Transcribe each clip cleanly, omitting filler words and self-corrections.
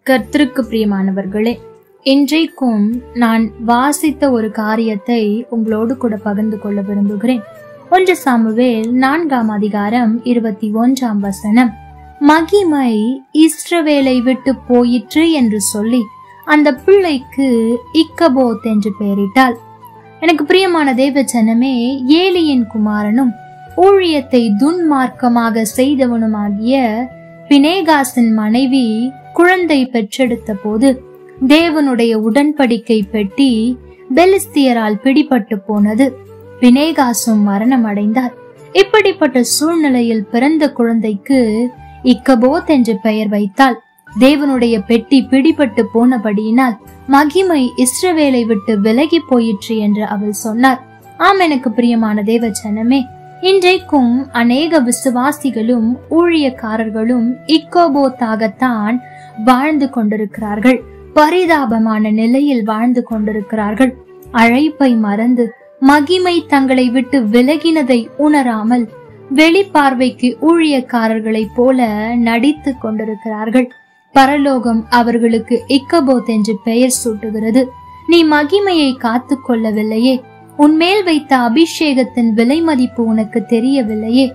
கர்த்தருக்கு பிரியமானவர்களே, இன்றைக்கும் நான் வாசித்த ஒரு காரியத்தை உங்களோடு கூட பகிர்ந்து கொள்ள விரும்புகிறேன். 1 சாமுவேல் 4ஆம் அதிகாரம் 21ஆம் வசனம். மகிமை இஸ்ரவேலை விட்டு போயிற்று என்று சொல்லி அந்த பிள்ளைக்கு இக்கபோத் என்று பெயரிட்டாள். எனக்கு பிரியமான தேவ ஜனமே, ஏலியின் குமாரனும் ஊழியத்தை துன்மார்க்கமாக செய்தவனுமாகிய பினேகாசின் மனைவி குழந்தை பெற்றெடுத்த போது தேவனுடைய உடன்படிக்கை பெட்டி பெலிஸ்தியரால் பிடிபட்டு போனது. பினேகாசும் மரணம் அடைந்தார். இப்படிப்பட்ட சூழ்நிலையில் பிறந்த குழந்தைக்கு இக்கபோத் என்று பெயர் வைத்தாள். தேவனுடைய பெட்டி பிடிபட்டு போனபடியினால் மகிமை இஸ்ரவேலை விட்டு விலகி போயிற்று என்று அவள் சொன்னார். ஆம், எனக்கு பிரியமான தேவ ஜனமே, இன்றைக்கும் அநேக விசுவாசிகளும் ஊழியக்காரர்களும் இக்கபோத்தாகத்தான் வாழ்ந்து கொண்டிருக்கிறார்கள். பரிதாபமான நிலையில் வாழ்ந்து கொண்டிருக்கிறார்கள். அழைப்பை மறந்து மகிமை தங்களை விட்டு விலகினதை உணராமல் வெளிப்பார்வைக்கு ஊழியக்காரர்களைப் போல நடித்து கொண்டிருக்கிறார்கள். பரலோகம் அவர்களுக்கு இக்கபோத் என்று பெயர் சூட்டுகிறது. நீ மகிமையை காத்து கொள்ளவில்லையே, உன்மேல் வைத்த அபிஷேகத்தின் விலை மதிப்பு உனக்கு தெரியவில்லையே,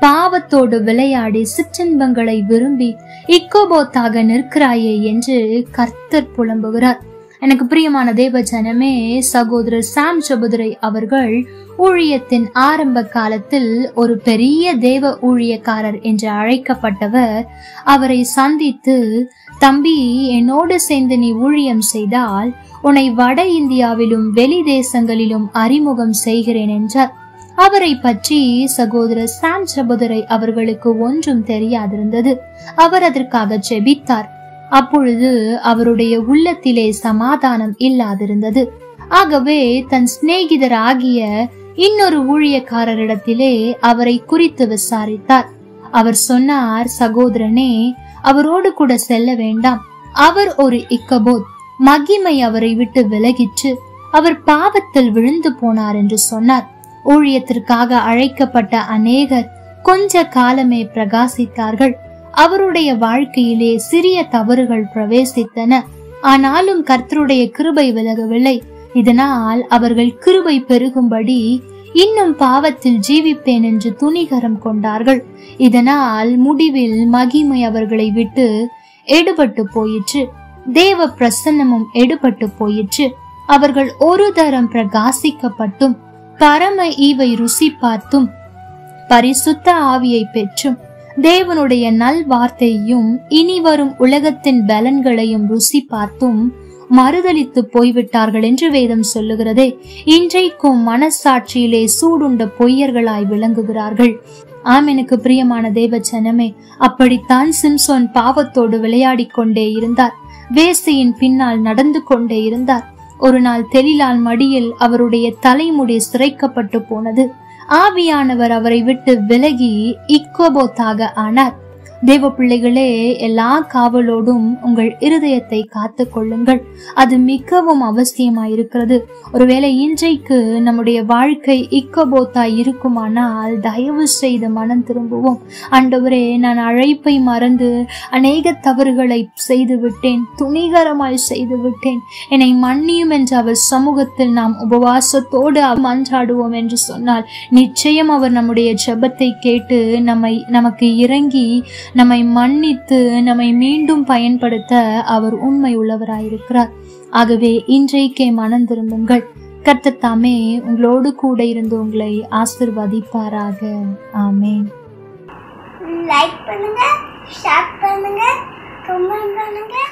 பாவத்தோடு விளையாடி சிற்றின்பங்களை விரும்பி இக்கபோத்தாக நிற்கிறாயே என்று கர்த்தர் புலம்புகிறார். எனக்கு பிரியமான தேவ ஜனமே, சகோதரர் சாம் சபுதுரை அவர்கள் ஊழியத்தின் ஆரம்ப காலத்தில் ஒரு பெரிய தேவ ஊழியக்காரர் என்று அழைக்கப்பட்டவர். அவரை சந்தித்து, தம்பி, என்னோடு சேர்ந்து நீ ஊழியம் செய்தால் உன்னை வட இந்தியாவிலும் வெளி தேசங்களிலும் அறிமுகம் செய்கிறேன் என்றார். அவரை பற்றி சகோதரர் சாம் சபுதுரை அவர்களுக்கு ஒன்றும் தெரியாதிருந்தது. அவர் அதற்காக ஜெபித்தார். அப்பொழுது அவருடைய உள்ளத்திலே சமாதானம் இல்லாதிருந்தது. ஆகவே தன் சிநேகிதர் ஆகிய இன்னொரு ஊழியக்காரரிடத்திலே அவரை குறித்து விசாரித்தார். அவர் சொன்னார், சகோதரனே, அவரோடு கூட செல்ல வேண்டாம். அவர் ஒரு இக்கபோத். மகிமை அவரை விட்டு விலகிற்று. அவர் பாவத்தில் விழுந்து போனார் என்று சொன்னார். ஊழியத்திற்காக அழைக்கப்பட்ட அநேகர் கொஞ்ச காலமே பிரகாசித்தார்கள். அவருடைய வாழ்க்கையிலே சிறிய தவறுகள் பிரவேசித்தன. ஆனாலும் கர்த்தருடைய கிருபை விலகவில்லை. இதனால் அவர்கள் கிருபை பெருகும்படி இன்னும் பாவத்தில் ஜீவிப்பேன் என்று துணிகரம் கொண்டார்கள். இதனால் முடிவில் மகிமை அவர்களை விட்டு எடுபட்டு போயிற்று. தேவ பிரசன்னமும் எடுபட்டு போயிற்று. அவர்கள் ஒரு தரம் பிரகாசிக்கப்பட்டும் பரம ஈவை ருசி பார்த்தும் பரிசுத்த ஆவியை பெற்றும் தேவனுடைய நல் வார்த்தையும் இனி வரும் உலகத்தின் பலன்களையும் ருசி பார்த்தும் மறுதலித்து போய்விட்டார்கள் என்று வேதம் சொல்லுகிறதே. இன்றைக்கும் மனசாட்சியிலே சூடுண்ட பொய்யர்களாய் விளங்குகிறார்கள். ஆம், எனக்கு பிரியமான தேவ ஜனமே, அப்படித்தான் சிம்சோன் பாவத்தோடு விளையாடி கொண்டே இருந்தார். வேசியின் பின்னால் நடந்து கொண்டே இருந்தார். ஒரு நாள் தெலிலால் மடியில் அவருடைய தலைமுடி சிரைக்கப்பட்டு போனது. ஆவியானவர் அவரை விட்டு விலகி இக்கபோத்தாக ஆனார். தேவ பிள்ளைகளே, எல்லா காவலோடும் உங்கள் இருதயத்தை காத்து கொள்ளுங்கள். அது மிகவும் அவசியமாயிருக்கிறது. ஒருவேளை இன்றைக்கு நம்முடைய வாழ்க்கை இக்கபோத்தாய் இருக்குமானால் தயவு செய்து மனம் திரும்புவோம். ஆண்டவரே, நான் அழைப்பை மறந்து அநேக தவறுகளை செய்து விட்டேன், துணிகரமாய் செய்து விட்டேன், என்னை மன்னியும் என்று அவர் சமூகத்தில் நாம் உபவாசத்தோடு மன்றாடுவோம் என்று சொன்னால் நிச்சயம் அவர் நம்முடைய ஜெபத்தை கேட்டு நமக்கு இறங்கி நம்மை மன்னித்து நம்மை மீண்டும் பயன்படுத்த அவர் உண்மை உள்ளவராயிருக்கிறார். ஆகவே இன்றைக்கே மனம் திரும்புங்கள். கர்த்தர் தாமே உங்களோடு கூட இருந்து உங்களை ஆசீர்வதிப்பாராக. ஆமென். லைக் பண்ணுங்க, ஷேர் பண்ணுங்க, கமெண்ட் பண்ணுங்க.